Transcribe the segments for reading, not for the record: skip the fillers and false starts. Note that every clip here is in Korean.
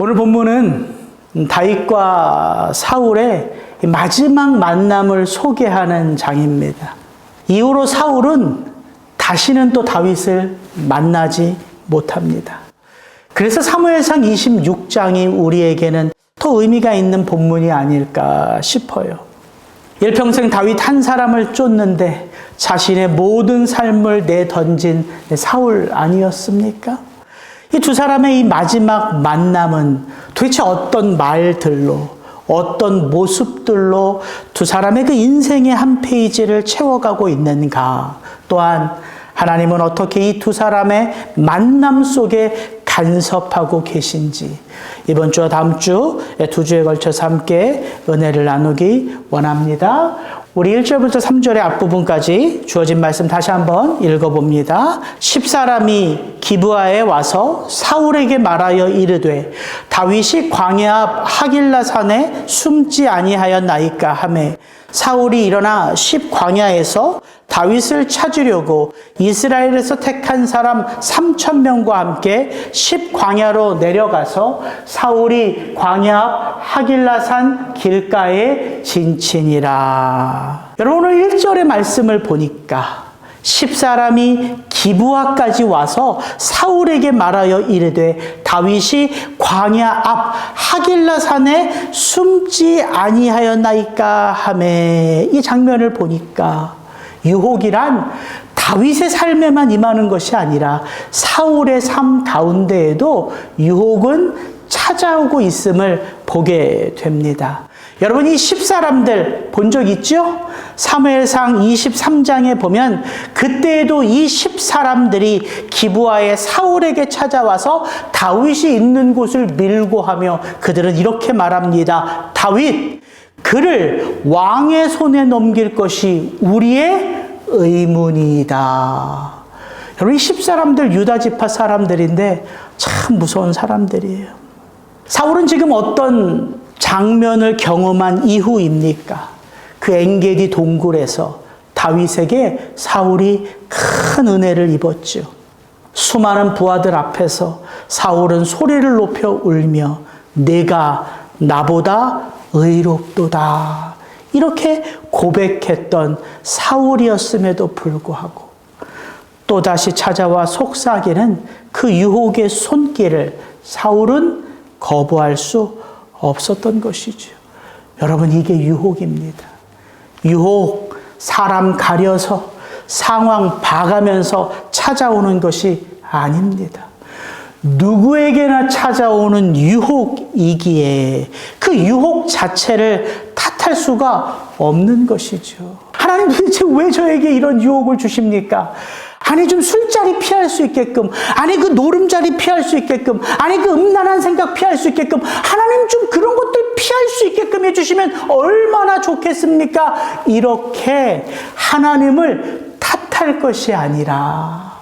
오늘 본문은 다윗과 사울의 마지막 만남을 소개하는 장입니다. 이후로 사울은 다시는 또 다윗을 만나지 못합니다. 그래서 사무엘상 26장이 우리에게는 더 의미가 있는 본문이 아닐까 싶어요. 일평생 다윗 한 사람을 쫓는데 자신의 모든 삶을 내던진 사울 아니었습니까? 이 두 사람의 이 마지막 만남은 도대체 어떤 말들로, 어떤 모습들로 두 사람의 그 인생의 한 페이지를 채워가고 있는가? 또한 하나님은 어떻게 이 두 사람의 만남 속에 간섭하고 계신지 이번 주와 다음 주 두 주에 걸쳐서 함께 은혜를 나누기 원합니다. 우리 1절부터 3절의 앞부분까지 주어진 말씀 다시 한번 읽어봅니다. 10사람이 기브아에 와서 사울에게 말하여 이르되 다윗이 광야 앞 하길라 산에 숨지 아니하였나이까 하매 사울이 일어나 10광야에서 다윗을 찾으려고 이스라엘에서 택한 사람 3,000명과 함께 10광야로 내려가서 사울이 광야 앞 하길라산 길가에 진친이라. 여러분 오늘 1절의 말씀을 보니까 10사람이 기브아까지 와서 사울에게 말하여 이르되 다윗이 광야 앞 하길라산에 숨지 아니하였나이까 하매 이 장면을 보니까 유혹이란 다윗의 삶에만 임하는 것이 아니라 사울의 삶 가운데에도 유혹은 찾아오고 있음을 보게 됩니다. 여러분 이 10사람들 본 적 있죠? 사무엘상 23장에 보면 그때에도 이 10사람들이 기브아의 사울에게 찾아와서 다윗이 있는 곳을 밀고 하며 그들은 이렇게 말합니다. 다윗, 그를 왕의 손에 넘길 것이 우리의 의문이다. 여러분 이 10사람들 유다 지파 사람들인데 참 무서운 사람들이에요. 사울은 지금 어떤 장면을 경험한 이후입니까? 그 엔게디 동굴에서 다윗에게 사울이 큰 은혜를 입었죠. 수많은 부하들 앞에서 사울은 소리를 높여 울며 내가 나보다 의롭도다 이렇게 고백했던 사울이었음에도 불구하고 또다시 찾아와 속삭이는 그 유혹의 손길을 사울은 거부할 수 없었던 것이죠. 여러분 이게 유혹입니다. 유혹, 사람 가려서 상황 봐가면서 찾아오는 것이 아닙니다. 누구에게나 찾아오는 유혹이기에 그 유혹 자체를 탓할 수가 없는 것이죠. 하나님 도대체 왜 저에게 이런 유혹을 주십니까? 아니 좀 술자리 피할 수 있게끔, 아니 그 노름자리 피할 수 있게끔, 아니 그 음란한 생각 피할 수 있게끔 하나님 좀 그런 것들 피할 수 있게끔 해주시면 얼마나 좋겠습니까? 이렇게 하나님을 탓할 것이 아니라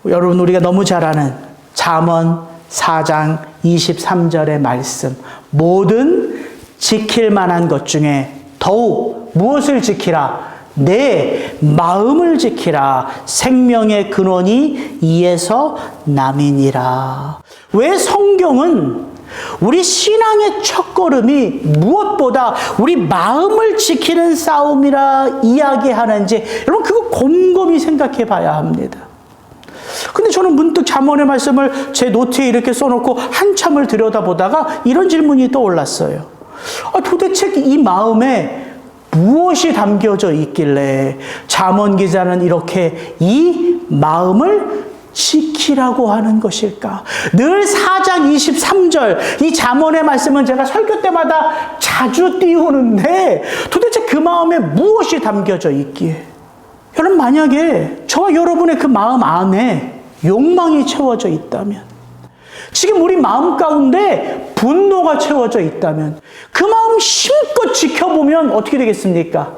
여러분 우리가 너무 잘 아는 잠언 4장 23절의 말씀, 모든 지킬 만한 것 중에 더욱 무엇을 지키라? 내 마음을 지키라. 생명의 근원이 이에서 남이니라. 왜 성경은 우리 신앙의 첫걸음이 무엇보다 우리 마음을 지키는 싸움이라 이야기하는지 여러분 그거 곰곰이 생각해 봐야 합니다. 근데 저는 문득 잠언의 말씀을 제 노트에 이렇게 써놓고 한참을 들여다보다가 이런 질문이 떠올랐어요. 도대체 이 마음에 무엇이 담겨져 있길래 잠언 기자는 이렇게 이 마음을 지키라고 하는 것일까? 늘 4장 23절 이 잠언의 말씀은 제가 설교 때마다 자주 띄우는데 도대체 그 마음에 무엇이 담겨져 있기에? 여러분 만약에 저와 여러분의 그 마음 안에 욕망이 채워져 있다면, 지금 우리 마음 가운데 분노가 채워져 있다면 그 마음 힘껏 지켜보면 어떻게 되겠습니까?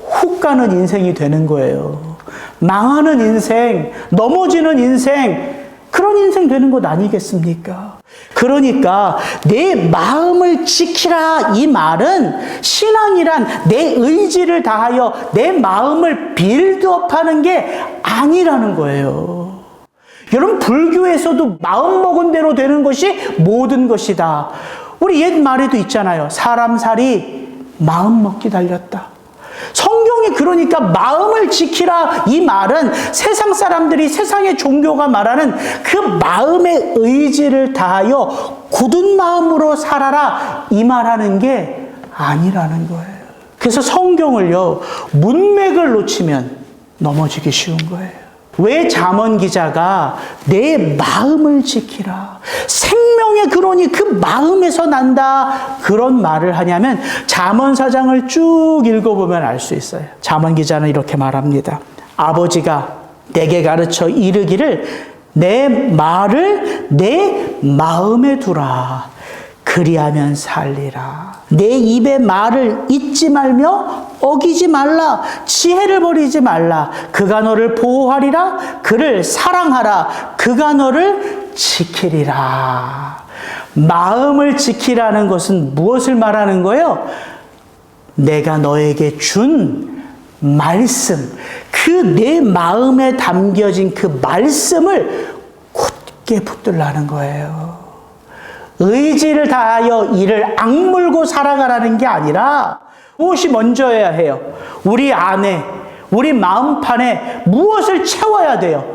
훅 가는 인생이 되는 거예요. 망하는 인생, 넘어지는 인생, 그런 인생 되는 것 아니겠습니까? 그러니까 내 마음을 지키라 이 말은 신앙이란 내 의지를 다하여 내 마음을 빌드업하는 게 아니라는 거예요. 여러분, 불교에서도 마음먹은 대로 되는 것이 모든 것이다. 우리 옛 말에도 있잖아요. 사람 살이 마음먹기 달렸다. 성경이 그러니까 마음을 지키라, 이 말은 세상 사람들이, 세상의 종교가 말하는 그 마음의 의지를 다하여 굳은 마음으로 살아라, 이 말하는 게 아니라는 거예요. 그래서 성경을요, 문맥을 놓치면 넘어지기 쉬운 거예요. 왜 잠언 기자가 내 마음을 지키라, 생명의 근원이 그 마음에서 난다, 그런 말을 하냐면 잠언 4장을 쭉 읽어보면 알 수 있어요. 잠언 기자는 이렇게 말합니다. 아버지가 내게 가르쳐 이르기를 내 말을 내 마음에 두라, 그리하면 살리라. 내 입의 말을 잊지 말며 어기지 말라. 지혜를 버리지 말라. 그가 너를 보호하리라. 그를 사랑하라. 그가 너를 지키리라. 마음을 지키라는 것은 무엇을 말하는 거예요? 내가 너에게 준 말씀, 그 내 마음에 담겨진 그 말씀을 굳게 붙들라는 거예요. 의지를 다하여 이를 악물고 살아가라는 게 아니라 무엇이 먼저여야 해요? 우리 안에, 우리 마음판에 무엇을 채워야 돼요?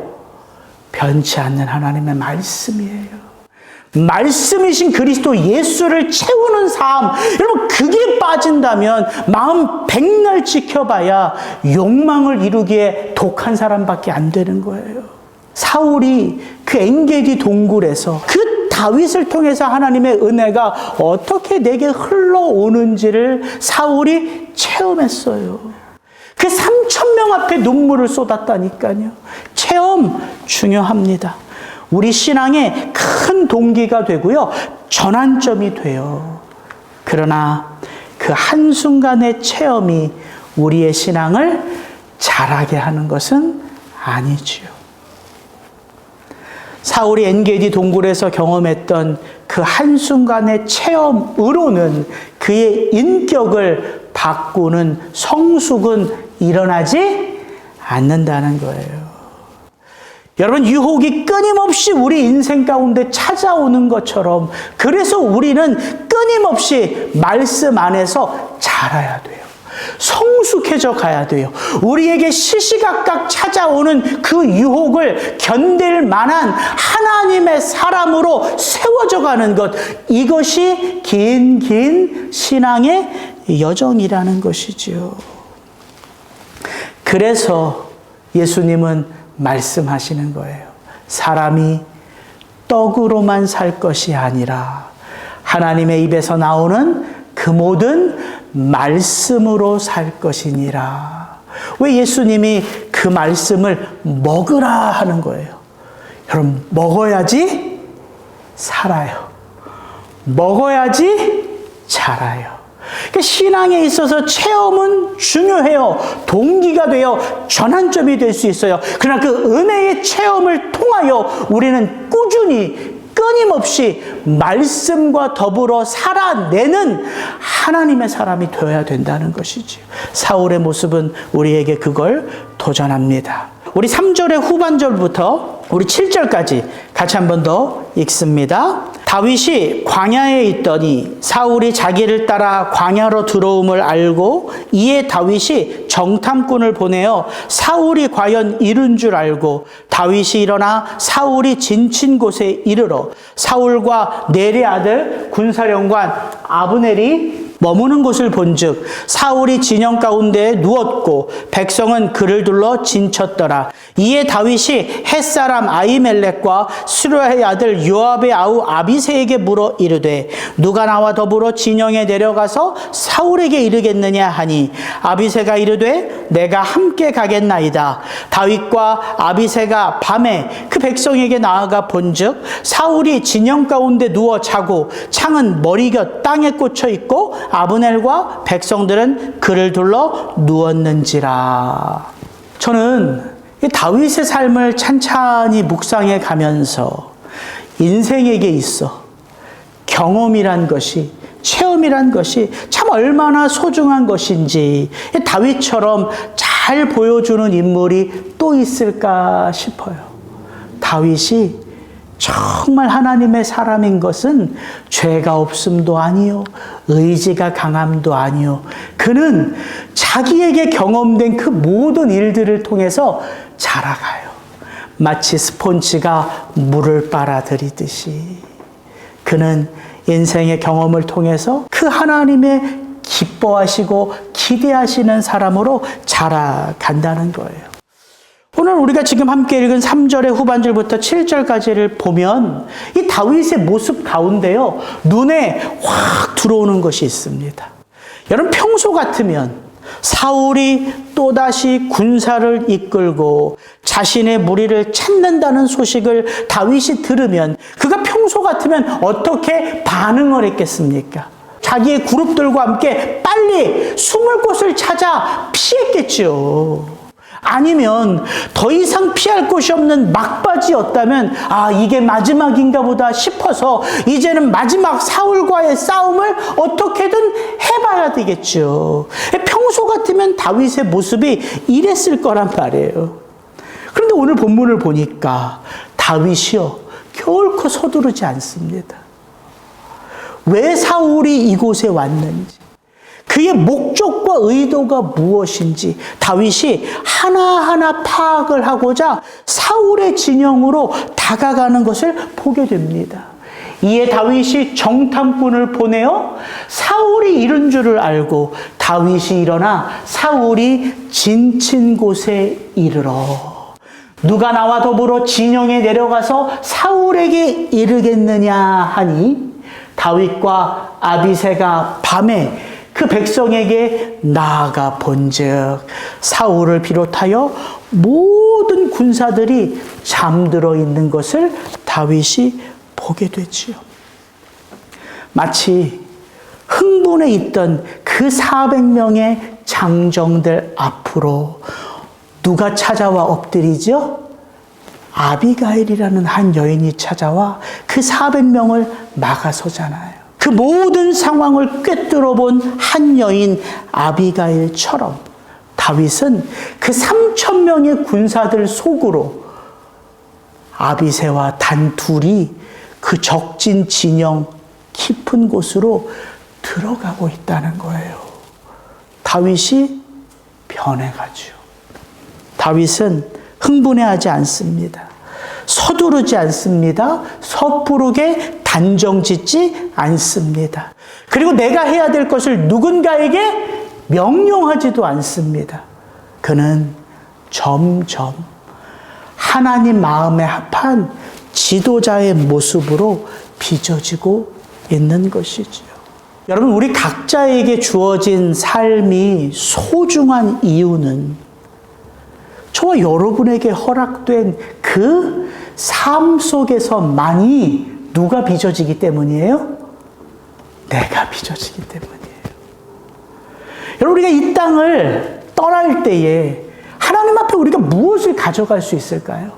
변치 않는 하나님의 말씀이에요. 말씀이신 그리스도 예수를 채우는 삶, 여러분, 그게 빠진다면 마음 백날 지켜봐야 욕망을 이루기에 독한 사람밖에 안 되는 거예요. 사울이 그 엔게디 동굴에서 그 다윗을 통해서 하나님의 은혜가 어떻게 내게 흘러오는지를 사울이 체험했어요. 그 3,000명 앞에 눈물을 쏟았다니까요. 체험 중요합니다. 우리 신앙의 큰 동기가 되고요, 전환점이 돼요. 그러나 그 한순간의 체험이 우리의 신앙을 자라게 하는 것은 아니지요. 사울이 엔게디 동굴에서 경험했던 그 한순간의 체험으로는 그의 인격을 바꾸는 성숙은 일어나지 않는다는 거예요. 여러분, 유혹이 끊임없이 우리 인생 가운데 찾아오는 것처럼, 그래서 우리는 끊임없이 말씀 안에서 자라야 돼요. 성숙해져 가야 돼요. 우리에게 시시각각 찾아오는 그 유혹을 견딜 만한 하나님의 사람으로 세워져 가는 것, 이것이 긴 신앙의 여정이라는 것이지요. 그래서 예수님은 말씀하시는 거예요. 사람이 떡으로만 살 것이 아니라 하나님의 입에서 나오는 그 모든 말씀으로 살 것이니라. 왜 예수님이 그 말씀을 먹으라 하는 거예요? 여러분, 먹어야지 살아요. 먹어야지 자라요. 그러니까 신앙에 있어서 체험은 중요해요. 동기가 되어 전환점이 될 수 있어요. 그러나 그 은혜의 체험을 통하여 우리는 꾸준히 끊임없이 말씀과 더불어 살아내는 하나님의 사람이 되어야 된다는 것이지. 사울의 모습은 우리에게 그걸 도전합니다. 우리 3절의 후반절부터 우리 7절까지 같이 한 번 더 읽습니다. 다윗이 광야에 있더니 사울이 자기를 따라 광야로 들어옴을 알고 이에 다윗이 정탐꾼을 보내어 사울이 과연 이른 줄 알고 다윗이 일어나 사울이 진친 곳에 이르러 사울과 넬의 아들 군사령관 아브넬이 머무는 곳을 본즉 사울이 진영 가운데 누웠고 백성은 그를 둘러 진쳤더라. 이에 다윗이 햇사람 아히멜렉과 스루야의 아들 요압의 아우 아비새에게 물어 이르되 누가 나와 더불어 진영에 내려가서 사울에게 이르겠느냐 하니 아비새가 이르되 내가 함께 가겠나이다. 다윗과 아비새가 밤에 그 백성에게 나아가 본즉 사울이 진영 가운데 누워 자고 창은 머리곁 땅에 꽂혀 있고 아브넬과 백성들은 그를 둘러 누웠는지라. 저는 이 다윗의 삶을 찬찬히 묵상해 가면서 인생에게 있어 경험이란 것이, 체험이란 것이 참 얼마나 소중한 것인지 다윗처럼 잘 보여주는 인물이 또 있을까 싶어요. 다윗이 정말 하나님의 사람인 것은 죄가 없음도 아니요, 의지가 강함도 아니요. 그는 자기에게 경험된 그 모든 일들을 통해서 자라가요. 마치 스폰지가 물을 빨아들이듯이 그는 인생의 경험을 통해서 그 하나님의 기뻐하시고 기대하시는 사람으로 자라간다는 거예요. 오늘 우리가 지금 함께 읽은 3절의 후반절부터 7절까지를 보면 이 다윗의 모습 가운데요, 눈에 확 들어오는 것이 있습니다. 여러분, 평소 같으면 사울이 또다시 군사를 이끌고 자신의 무리를 찾는다는 소식을 다윗이 들으면 그가 평소 같으면 어떻게 반응을 했겠습니까? 자기의 그룹들과 함께 빨리 숨을 곳을 찾아 피했겠죠. 아니면 더 이상 피할 곳이 없는 막바지였다면 이게 마지막인가 보다 싶어서 이제는 마지막 사울과의 싸움을 어떻게든 해봐야 되겠죠. 평소 같으면 다윗의 모습이 이랬을 거란 말이에요. 그런데 오늘 본문을 보니까 다윗이요, 결코 서두르지 않습니다. 왜 사울이 이곳에 왔는지, 그의 목적과 의도가 무엇인지 다윗이 하나하나 파악을 하고자 사울의 진영으로 다가가는 것을 보게 됩니다. 이에 다윗이 정탐꾼을 보내어 사울이 이른 줄을 알고 다윗이 일어나 사울이 진친 곳에 이르러 누가 나와 더불어 진영에 내려가서 사울에게 이르겠느냐 하니 다윗과 아비새가 밤에 그 백성에게 나아가 본즉 사울을 비롯하여 모든 군사들이 잠들어 있는 것을 다윗이 보게 되지요. 마치 흥분해 있던 그 400명의 장정들 앞으로 누가 찾아와 엎드리죠? 아비가일이라는 한 여인이 찾아와 그 400명을 막아서잖아요. 그 모든 상황을 꿰뚫어 본 한 여인 아비가일처럼 다윗은 그 3,000명의 군사들 속으로 아비새와 단 둘이 그 적진 진영 깊은 곳으로 들어가고 있다는 거예요. 다윗이 변해가죠. 다윗은 흥분해하지 않습니다. 서두르지 않습니다. 섣부르게 단정짓지 않습니다. 그리고 내가 해야 될 것을 누군가에게 명령하지도 않습니다. 그는 점점 하나님 마음에 합한 지도자의 모습으로 빚어지고 있는 것이지요. 여러분, 우리 각자에게 주어진 삶이 소중한 이유는 저와 여러분에게 허락된 그 삶 속에서만이 누가 빚어지기 때문이에요? 내가 빚어지기 때문이에요. 여러분, 우리가 이 땅을 떠날 때에 하나님 앞에 우리가 무엇을 가져갈 수 있을까요?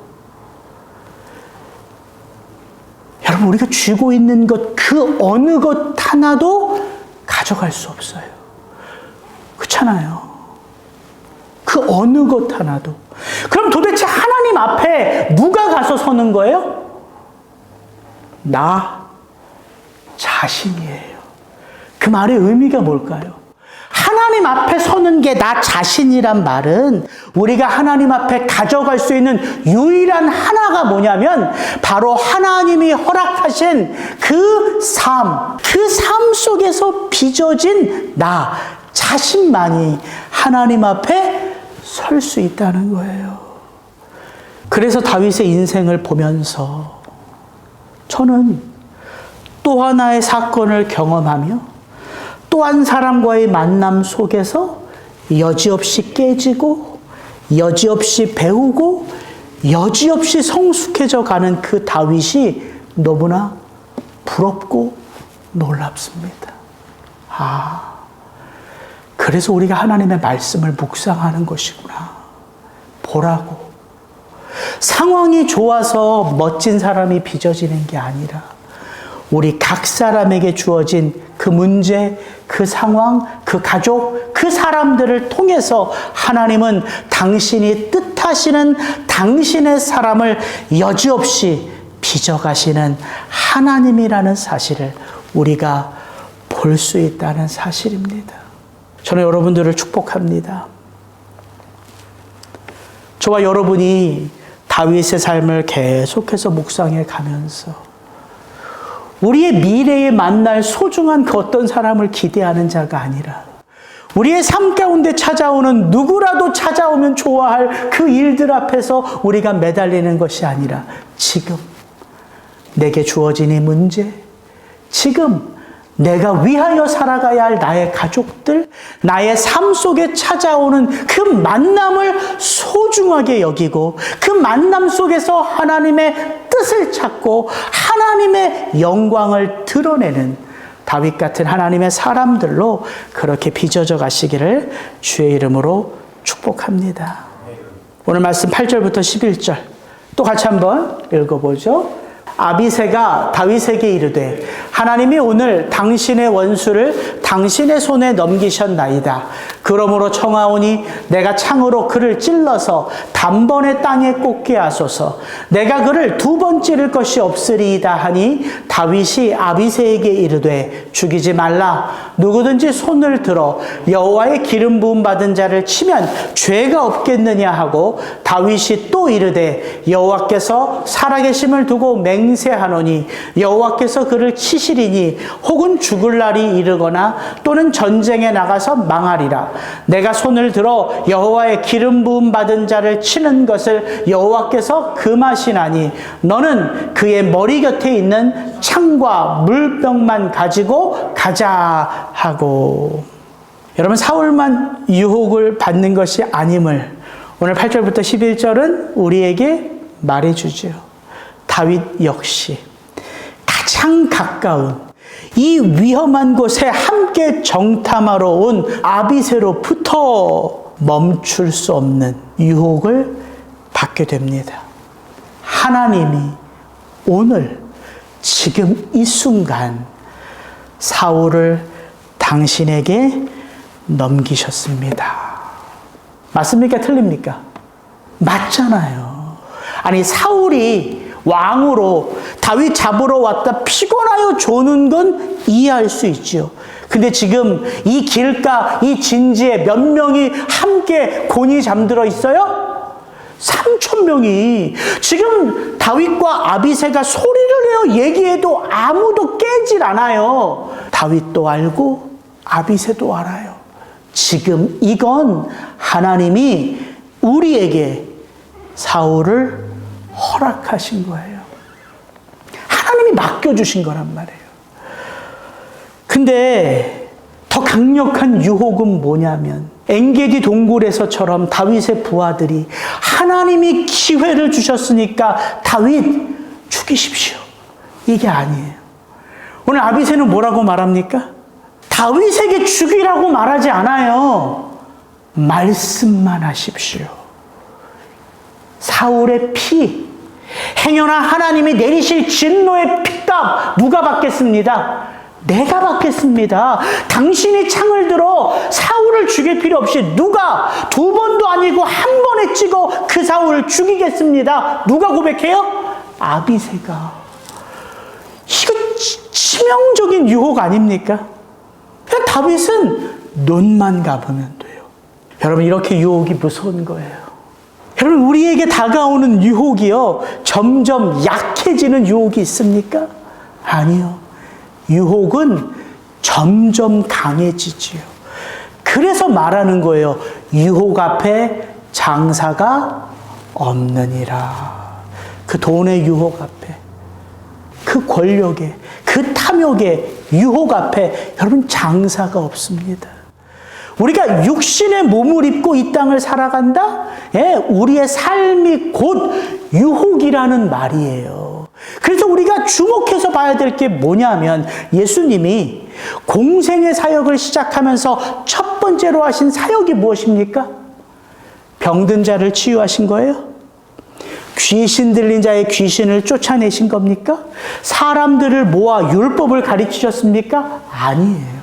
여러분, 우리가 쥐고 있는 것, 그 어느 것 하나도 가져갈 수 없어요. 그렇잖아요. 그 어느 것 하나도. 그럼 도대체 하나님 앞에 누가 가서 서는 거예요? 나 자신이에요. 그 말의 의미가 뭘까요? 하나님 앞에 서는 게 나 자신이란 말은 우리가 하나님 앞에 가져갈 수 있는 유일한 하나가 뭐냐면 바로 하나님이 허락하신 그 삶 속에서 빚어진 나 자신만이 하나님 앞에 설 수 있다는 거예요. 그래서 다윗의 인생을 보면서 저는 또 하나의 사건을 경험하며 또 한 사람과의 만남 속에서 여지없이 깨지고 여지없이 배우고 여지없이 성숙해져 가는 그 다윗이 너무나 부럽고 놀랍습니다. 그래서 우리가 하나님의 말씀을 묵상하는 것이구나. 보라고. 상황이 좋아서 멋진 사람이 빚어지는 게 아니라 우리 각 사람에게 주어진 그 문제, 그 그 상황, 그 가족, 그 사람들을 통해서 하나님은 당신이 뜻하시는 당신의 사람을 여지없이 빚어가시는 하나님이라는 사실을 우리가 볼 수 있다는 사실입니다. 저는 여러분들을 축복합니다. 저와 여러분이 다윗의 삶을 계속해서 묵상해 가면서 우리의 미래에 만날 소중한 그 어떤 사람을 기대하는 자가 아니라 우리의 삶 가운데 찾아오는 누구라도 찾아오면 좋아할 그 일들 앞에서 우리가 매달리는 것이 아니라 지금 내게 주어진 이 문제, 지금 내가 위하여 살아가야 할 나의 가족들, 나의 삶 속에 찾아오는 그 만남을 소중하게 여기고 그 만남 속에서 하나님의 뜻을 찾고 하나님의 영광을 드러내는 다윗 같은 하나님의 사람들로 그렇게 빚어져 가시기를 주의 이름으로 축복합니다. 오늘 말씀 8절부터 11절 또 같이 한번 읽어보죠. 아비새가 다윗에게 이르되 하나님이 오늘 당신의 원수를 당신의 손에 넘기셨나이다. 그러므로 청하오니 내가 창으로 그를 찔러서 단번에 땅에 꽂게 하소서. 내가 그를 2번 찌를 것이 없으리이다 하니 다윗이 아비새에게 이르되 죽이지 말라. 누구든지 손을 들어 여호와의 기름 부음 받은 자를 치면 죄가 없겠느냐 하고 다윗이 또 이르되 여호와께서 살아계심을 두고 맹세하노니 여호와께서 그를 치시리니 혹은 죽을 날이 이르거나 또는 전쟁에 나가서 망하리라. 내가 손을 들어 여호와의 기름 부음 받은 자를 치는 것을 여호와께서 금하시나니 너는 그의 머리 곁에 있는 창과 물병만 가지고 가자 하고. 여러분, 사울만 유혹을 받는 것이 아님을 오늘 8절부터 11절은 우리에게 말해주죠. 다윗 역시 가장 가까운 이 위험한 곳에 함께 정탐하러 온 아비새로부터 멈출 수 없는 유혹을 받게 됩니다. 하나님이 오늘 지금 이 순간 사울을 당신에게 넘기셨습니다. 맞습니까? 틀립니까? 맞잖아요. 아니, 사울이 왕으로 다윗 잡으러 왔다 피곤하여 조는 건 이해할 수 있죠. 근데 지금 이 길가, 이 진지에 몇 명이 함께 곤히 잠들어 있어요? 3,000명이. 지금 다윗과 아비새가 소리를 내어 얘기해도 아무도 깨질 않아요. 다윗도 알고 아비새도 알아요. 지금 이건 하나님이 우리에게 사울을 허락하신 거예요. 하나님이 맡겨주신 거란 말이에요. 근데 더 강력한 유혹은 뭐냐면 엔게디 동굴에서처럼 다윗의 부하들이 하나님이 기회를 주셨으니까 다윗 죽이십시오. 이게 아니에요. 오늘 아비새는 뭐라고 말합니까? 다윗에게 죽이라고 말하지 않아요. 말씀만 하십시오. 사울의 피, 행여나 하나님이 내리실 진노의 핏값 누가 받겠습니다? 내가 받겠습니다. 당신이 창을 들어 사울을 죽일 필요 없이 누가 2번도 아니고 1번에 찍어 그 사울을 죽이겠습니다. 누가 고백해요? 아비새가. 이거 치명적인 유혹 아닙니까? 그냥 다윗은 눈만 감으면 돼요. 여러분, 이렇게 유혹이 무서운 거예요. 여러분, 우리에게 다가오는 유혹이요, 점점 약해지는 유혹이 있습니까? 아니요. 유혹은 점점 강해지지요. 그래서 말하는 거예요. 유혹 앞에 장사가 없느니라. 그 돈의 유혹 앞에, 그 권력의, 그 탐욕의 유혹 앞에 여러분 장사가 없습니다. 우리가 육신의 몸을 입고 이 땅을 살아간다? 예, 우리의 삶이 곧 유혹이라는 말이에요. 그래서 우리가 주목해서 봐야 될 게 뭐냐면 예수님이 공생의 사역을 시작하면서 첫 번째로 하신 사역이 무엇입니까? 병든 자를 치유하신 거예요? 귀신 들린 자의 귀신을 쫓아내신 겁니까? 사람들을 모아 율법을 가르치셨습니까? 아니에요.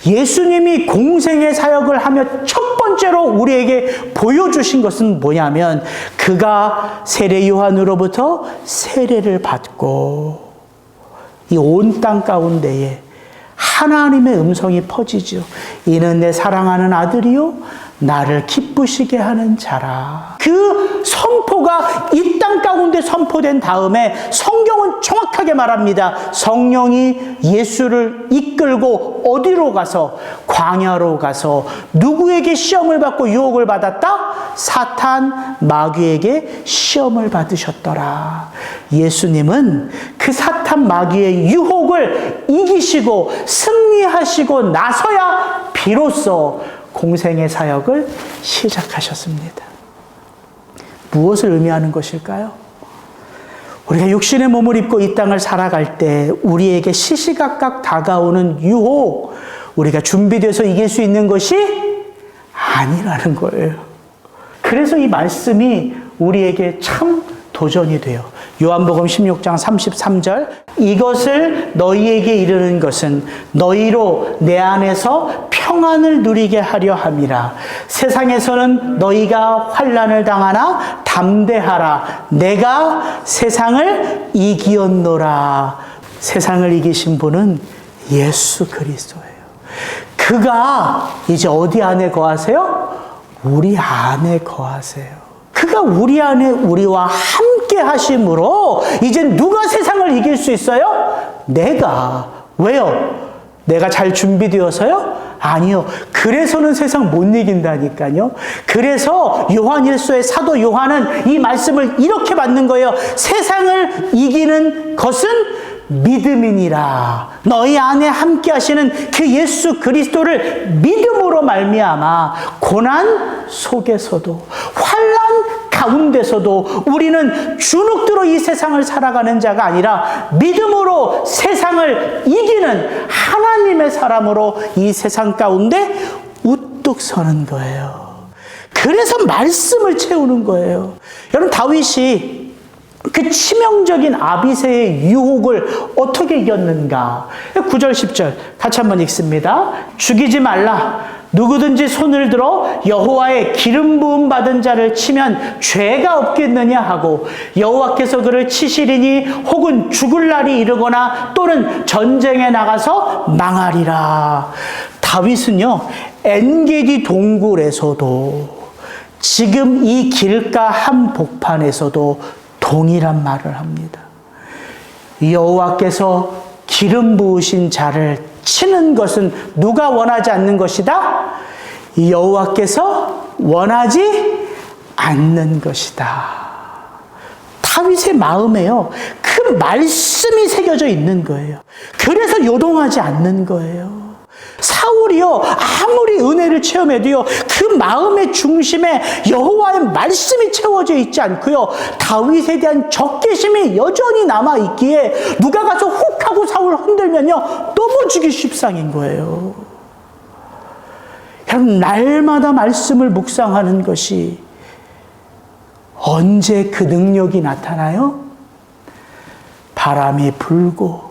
예수님이 공생의 사역을 하며 첫 번째로 우리에게 보여주신 것은 뭐냐면 그가 세례 요한으로부터 세례를 받고 이 온 땅 가운데에 하나님의 음성이 퍼지죠. 이는 내 사랑하는 아들이요 나를 기쁘시게 하는 자라. 그 선포가 이 땅 가운데 선포된 다음에 성경은 정확하게 말합니다. 성령이 예수를 이끌고 어디로 가서? 광야로 가서 누구에게 시험을 받고 유혹을 받았다? 사탄 마귀에게 시험을 받으셨더라. 예수님은 그 사탄 마귀의 유혹을 이기시고 승리하시고 나서야 비로소 공생의 사역을 시작하셨습니다. 무엇을 의미하는 것일까요? 우리가 육신의 몸을 입고 이 땅을 살아갈 때 우리에게 시시각각 다가오는 유혹, 우리가 준비돼서 이길 수 있는 것이 아니라는 거예요. 그래서 이 말씀이 우리에게 참 도전이 돼요. 요한복음 16장 33절 이것을 너희에게 이르는 것은 너희로 내 안에서 평안을 누리게 하려 함이라. 세상에서는 너희가 환난을 당하나 담대하라. 내가 세상을 이기었노라. 세상을 이기신 분은 예수 그리스도예요. 그가 이제 어디 안에 거하세요? 우리 안에 거하세요. 그가 우리 안에 우리와 함께 하심으로 이제 누가 세상을 이길 수 있어요? 내가. 왜요? 내가 잘 준비되어서요? 아니요. 그래서는 세상 못 이긴다니까요. 그래서 요한일서의 사도 요한은 이 말씀을 이렇게 받는 거예요. 세상을 이기는 것은 믿음이니라. 너희 안에 함께 하시는 그 예수 그리스도를 믿음으로 말미암아 고난 속에서도 환난 가운데서도 우리는 주눅들어 이 세상을 살아가는 자가 아니라 믿음으로 세상을 이기는 하나님의 사람으로 이 세상 가운데 우뚝 서는 거예요. 그래서 말씀을 채우는 거예요. 여러분 다윗이 그 치명적인 아비새의 유혹을 어떻게 이겼는가? 9절 10절 같이 한번 읽습니다. 죽이지 말라. 누구든지 손을 들어 여호와의 기름 부음 받은 자를 치면 죄가 없겠느냐 하고 여호와께서 그를 치시리니 혹은 죽을 날이 이르거나 또는 전쟁에 나가서 망하리라. 다윗은요 엔게디 동굴에서도 지금 이 길가 한복판에서도 동일한 말을 합니다. 여호와께서 기름 부으신 자를 치는 것은 누가 원하지 않는 것이다? 여호와께서 원하지 않는 것이다. 다윗의 마음에요. 그 말씀이 새겨져 있는 거예요. 그래서 요동하지 않는 거예요. 사울이요 아무리 은혜를 체험해도요 그 마음의 중심에 여호와의 말씀이 채워져 있지 않고요 다윗에 대한 적개심이 여전히 남아있기에 누가 가서 훅 하고 사울 흔들면요 넘어지기 십상인 거예요. 여러분 날마다 말씀을 묵상하는 것이 언제 그 능력이 나타나요? 바람이 불고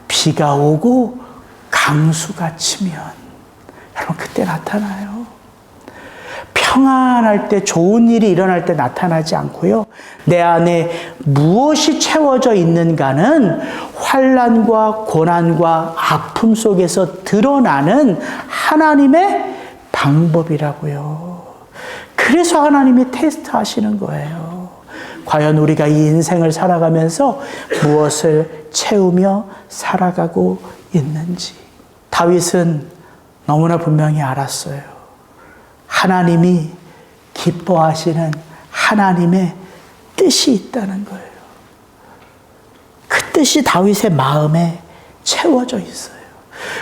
비가 오고 강수가 치면 여러분 그때 나타나요. 평안할 때 좋은 일이 일어날 때 나타나지 않고요. 내 안에 무엇이 채워져 있는가는 환난과 고난과 아픔 속에서 드러나는 하나님의 방법이라고요. 그래서 하나님이 테스트하시는 거예요. 과연 우리가 이 인생을 살아가면서 무엇을 채우며 살아가고 있는지. 다윗은 너무나 분명히 알았어요. 하나님이 기뻐하시는 하나님의 뜻이 있다는 거예요. 그 뜻이 다윗의 마음에 채워져 있어요.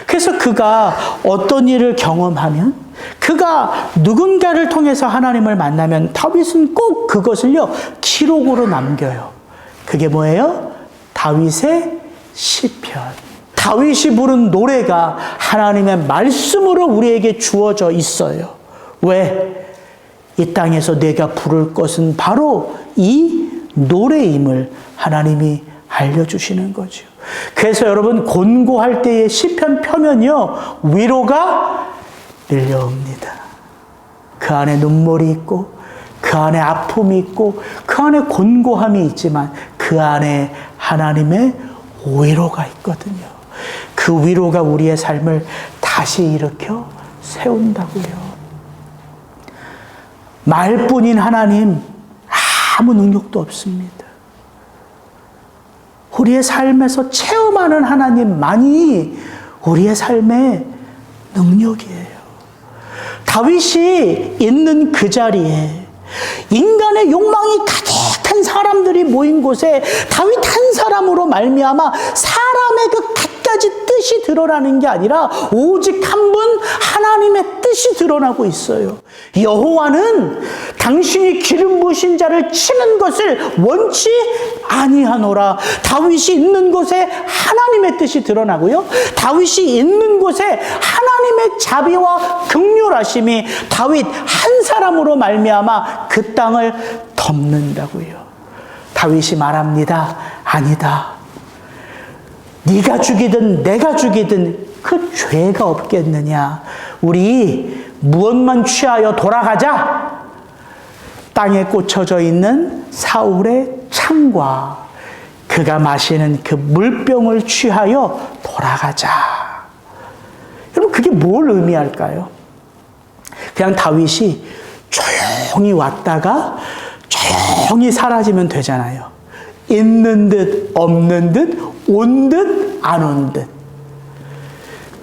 그래서 그가 어떤 일을 경험하면, 그가 누군가를 통해서 하나님을 만나면 다윗은 꼭 그것을요 기록으로 남겨요. 그게 뭐예요? 다윗의 시편. 다윗이 부른 노래가 하나님의 말씀으로 우리에게 주어져 있어요. 왜? 이 땅에서 내가 부를 것은 바로 이 노래임을 하나님이 알려주시는 거죠. 그래서 여러분 곤고할 때에 시편 펴면요 위로가 밀려옵니다. 그 안에 눈물이 있고 그 안에 아픔이 있고 그 안에 곤고함이 있지만 그 안에 하나님의 위로가 있거든요. 그 위로가 우리의 삶을 다시 일으켜 세운다고요. 말뿐인 하나님 아무 능력도 없습니다. 우리의 삶에서 체험하는 하나님만이 우리의 삶의 능력이에요. 다윗이 있는 그 자리에 인간의 욕망이 가득한 사람들이 모인 곳에 다윗 한 사람으로 말미암아 사람의 그 갖가지 뜻이 드러나는 게 아니라 오직 한 분 하나님의 뜻이 드러나고 있어요. 여호와는 당신이 기름 부으신 자를 치는 것을 원치 아니하노라. 다윗이 있는 곳에 하나님의 뜻이 드러나고요. 다윗이 있는 곳에 하나님의 자비와 긍휼하심이 다윗 한 사람으로 말미암아 그 땅을 덮는다고요. 다윗이 말합니다. 아니다. 네가 죽이든 내가 죽이든 그 죄가 없겠느냐. 우리 무엇만 취하여 돌아가자. 땅에 꽂혀져 있는 사울의 창과 그가 마시는 그 물병을 취하여 돌아가자. 여러분 그게 뭘 의미할까요? 그냥 다윗이 조용히 왔다가 조용히 사라지면 되잖아요. 있는 듯 없는 듯 온 듯 안 온 듯.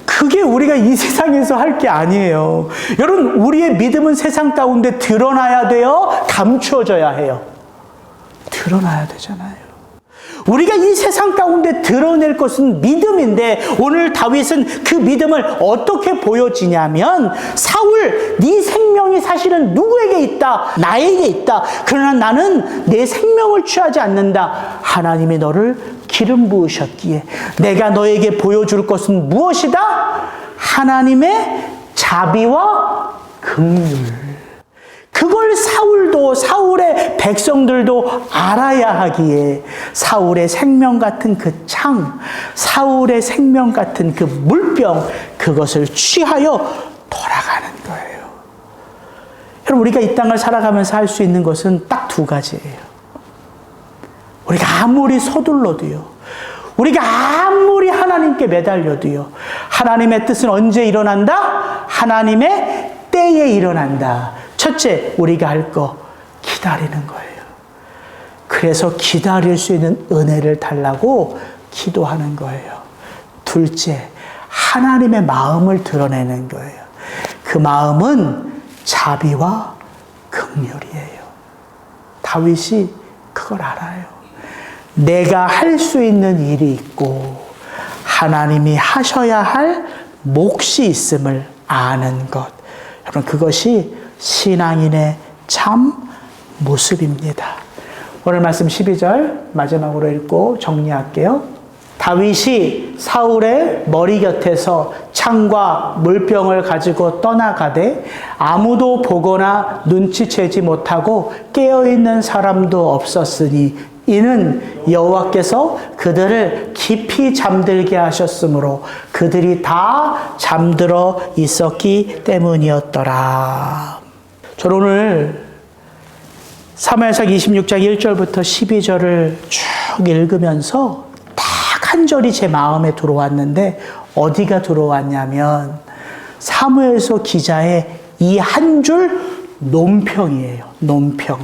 그게 우리가 이 세상에서 할 게 아니에요. 여러분 우리의 믿음은 세상 가운데 드러나야 돼요? 감추어져야 해요? 드러나야 되잖아요. 우리가 이 세상 가운데 드러낼 것은 믿음인데 오늘 다윗은 그 믿음을 어떻게 보여지냐면 사울 네 생명이 사실은 누구에게 있다? 나에게 있다. 그러나 나는 내 생명을 취하지 않는다. 하나님이 너를 기름 부으셨기에 내가 너에게 보여줄 것은 무엇이다? 하나님의 자비와 긍휼. 그걸 사울도 사울의 백성들도 알아야 하기에 사울의 생명 같은 그 창, 사울의 생명 같은 그 물병 그것을 취하여 돌아가는 거예요. 여러분 우리가 이 땅을 살아가면서 할 수 있는 것은 딱 두 가지예요. 우리가 아무리 서둘러도요. 우리가 아무리 하나님께 매달려도요. 하나님의 뜻은 언제 일어난다? 하나님의 때에 일어난다. 첫째, 우리가 할 거 기다리는 거예요. 그래서 기다릴 수 있는 은혜를 달라고 기도하는 거예요. 둘째, 하나님의 마음을 드러내는 거예요. 그 마음은 자비와 긍휼이에요. 다윗이 그걸 알아요. 내가 할 수 있는 일이 있고 하나님이 하셔야 할 몫이 있음을 아는 것. 여러분 그것이 신앙인의 참 모습입니다. 오늘 말씀 12절 마지막으로 읽고 정리할게요. 다윗이 사울의 머리 곁에서 창과 물병을 가지고 떠나가되 아무도 보거나 눈치채지 못하고 깨어있는 사람도 없었으니 이는 여호와께서 그들을 깊이 잠들게 하셨으므로 그들이 다 잠들어 있었기 때문이었더라. 저는 오늘 사무엘상 26장 1절부터 12절을 쭉 읽으면서 딱 한 절이 제 마음에 들어왔는데 어디가 들어왔냐면 사무엘서 기자의 이 한 줄 논평이에요. 논평.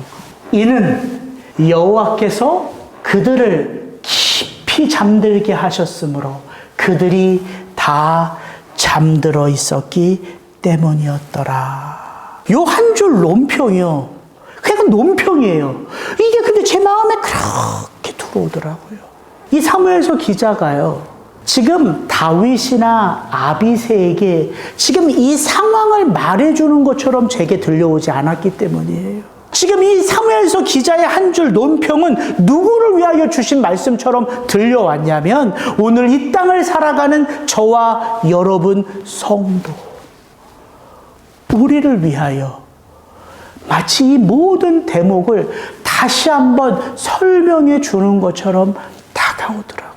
이는 여호와께서 그들을 깊이 잠들게 하셨으므로 그들이 다 잠들어 있었기 때문이었더라. 요 한 줄 논평이요. 그냥 논평이에요. 이게 근데 제 마음에 그렇게 들어오더라고요. 이 사무엘서 기자가요. 지금 다윗이나 아비새에게 지금 이 상황을 말해주는 것처럼 제게 들려오지 않았기 때문이에요. 지금 이 사무엘서 기자의 한 줄 논평은 누구를 위하여 주신 말씀처럼 들려왔냐면 오늘 이 땅을 살아가는 저와 여러분 성도, 우리를 위하여 마치 이 모든 대목을 다시 한번 설명해 주는 것처럼 다가오더라고요.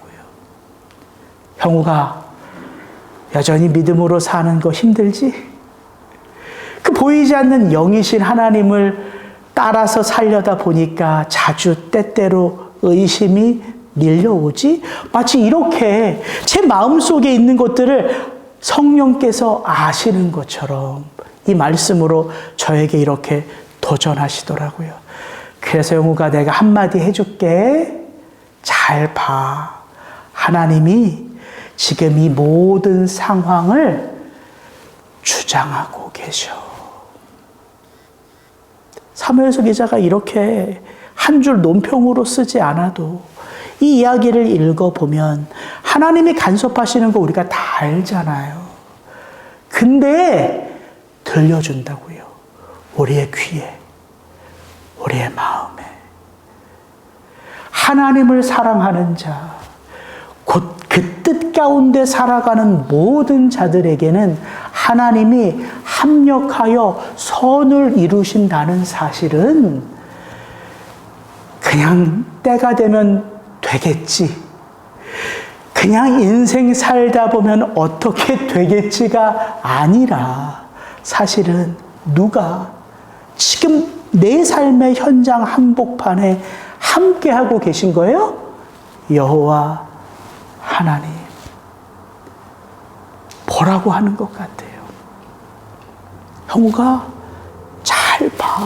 형우가 여전히 믿음으로 사는 거 힘들지? 그 보이지 않는 영이신 하나님을 따라서 살려다 보니까 자주 때때로 의심이 밀려오지? 마치 이렇게 제 마음속에 있는 것들을 성령께서 아시는 것처럼 이 말씀으로 저에게 이렇게 도전하시더라고요. 그래서 영우가 내가 한마디 해줄게. 잘 봐. 하나님이 지금 이 모든 상황을 주장하고 계셔. 사무엘서 기자가 이렇게 한 줄 논평으로 쓰지 않아도 이 이야기를 읽어보면 하나님이 간섭하시는 거 우리가 다 알잖아요. 근데 들려준다고요. 우리의 귀에, 우리의 마음에. 하나님을 사랑하는 자, 곧 그 뜻 가운데 살아가는 모든 자들에게는 하나님이 합력하여 선을 이루신다는 사실은 그냥 때가 되면 되겠지. 그냥 인생 살다 보면 어떻게 되겠지가 아니라 사실은 누가 지금 내 삶의 현장 한복판에 함께하고 계신 거예요? 여호와 하나님. 뭐라고 하는 것 같아요? 형우가 잘 봐.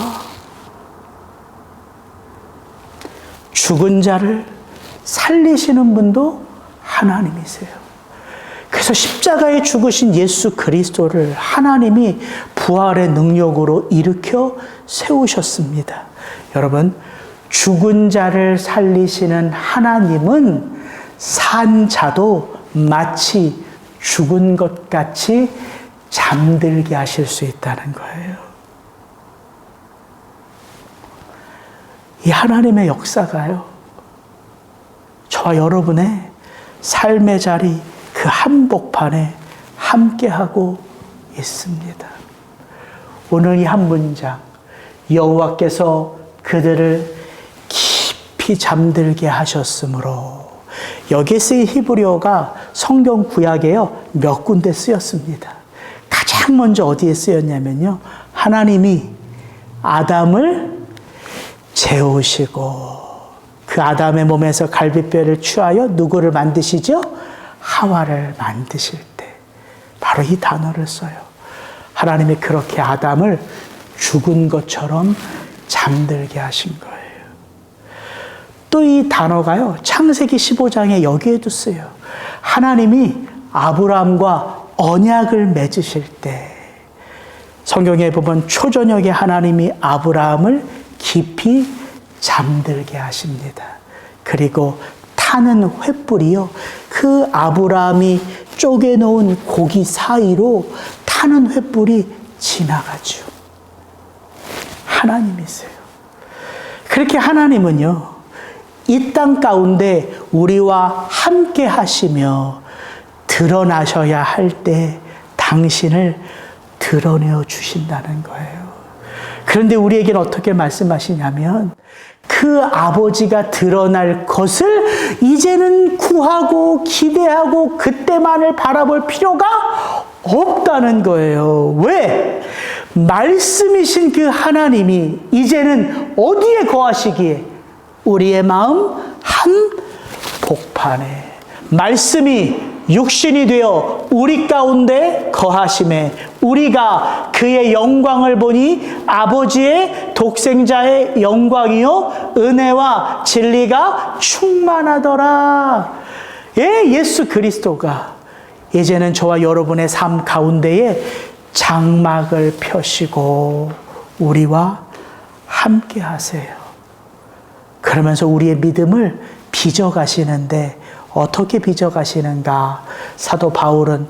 죽은 자를 살리시는 분도 하나님이세요. 그래서 십자가에 죽으신 예수 그리스도를 하나님이 부활의 능력으로 일으켜 세우셨습니다. 여러분, 죽은 자를 살리시는 하나님은 산 자도 마치 죽은 것 같이 잠들게 하실 수 있다는 거예요. 이 하나님의 역사가요, 저와 여러분의 삶의 자리, 그 한복판에 함께하고 있습니다. 오늘 이 한 문장, 여호와께서 그들을 깊이 잠들게 하셨으므로, 여기에 쓰인 히브리어가 성경 구약에요 몇 군데 쓰였습니다. 가장 먼저 어디에 쓰였냐면요, 하나님이 아담을 재우시고 그 아담의 몸에서 갈비뼈를 취하여 누구를 만드시죠? 하와를 만드실 때 바로 이 단어를 써요. 하나님이 그렇게 아담을 죽은 것처럼 잠들게 하신 거예요. 또 이 단어가요, 창세기 15장에 여기에도 쓰여요. 하나님이 아브라함과 언약을 맺으실 때, 성경에 보면 초저녁에 하나님이 아브라함을 깊이 잠들게 하십니다. 그리고 타는 횃불이요, 그 아브라함이 쪼개놓은 고기 사이로 타는 횃불이 지나가죠. 하나님이세요. 그렇게 하나님은요, 이 땅 가운데 우리와 함께 하시며 드러나셔야 할 때 당신을 드러내어 주신다는 거예요. 그런데 우리에게는 어떻게 말씀하시냐면, 그 아버지가 드러날 것을 이제는 구하고 기대하고 그때만을 바라볼 필요가 없다는 거예요. 왜? 말씀이신 그 하나님이 이제는 어디에 거하시기에? 우리의 마음 한복판에. 말씀이 육신이 되어 우리 가운데 거하심에 우리가 그의 영광을 보니 아버지의 독생자의 영광이요 은혜와 진리가 충만하더라. 예, 예수 그리스도가 이제는 저와 여러분의 삶 가운데에 장막을 펴시고 우리와 함께 하세요. 그러면서 우리의 믿음을 빚어가시는데 어떻게 빚어가시는가? 사도 바울은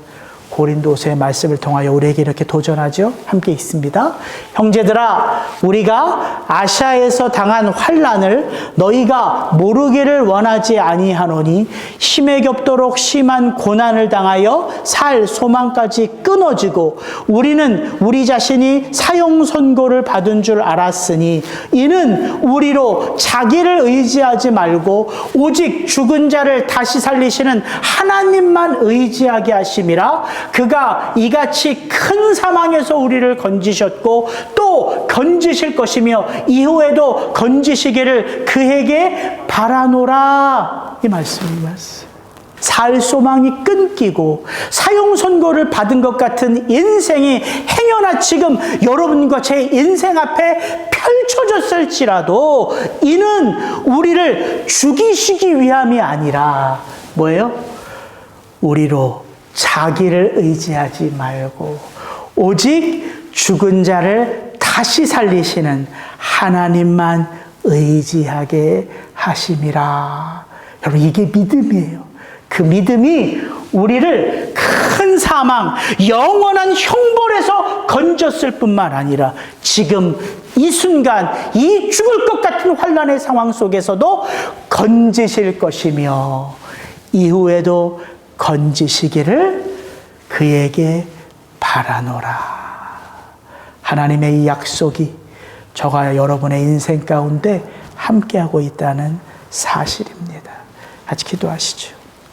고린도서의 말씀을 통하여 우리에게 이렇게 도전하죠. 함께 있습니다. 형제들아, 우리가 아시아에서 당한 환난을 너희가 모르기를 원하지 아니하노니 힘에 겹도록 심한 고난을 당하여 살 소망까지 끊어지고 우리는 우리 자신이 사형 선고를 받은 줄 알았으니 이는 우리로 자기를 의지하지 말고 오직 죽은 자를 다시 살리시는 하나님만 의지하게 하심이라. 그가 이같이 큰 사망에서 우리를 건지셨고 또 건지실 것이며 이후에도 건지시기를 그에게 바라노라. 이 말씀입니다. 살 소망이 끊기고 사형 선고를 받은 것 같은 인생이 행여나 지금 여러분과 제 인생 앞에 펼쳐졌을지라도 이는 우리를 죽이시기 위함이 아니라 뭐예요? 우리로 자기를 의지하지 말고 오직 죽은 자를 다시 살리시는 하나님만 의지하게 하심이라. 여러분, 이게 믿음이에요. 그 믿음이 우리를 큰 사망, 영원한 형벌에서 건졌을 뿐만 아니라 지금 이 순간 이 죽을 것 같은 환난의 상황 속에서도 건지실 것이며 이후에도 건지시기를 그에게 바라노라. 하나님의 이 약속이 저와 여러분의 인생 가운데 함께하고 있다는 사실입니다. 같이 기도하시죠.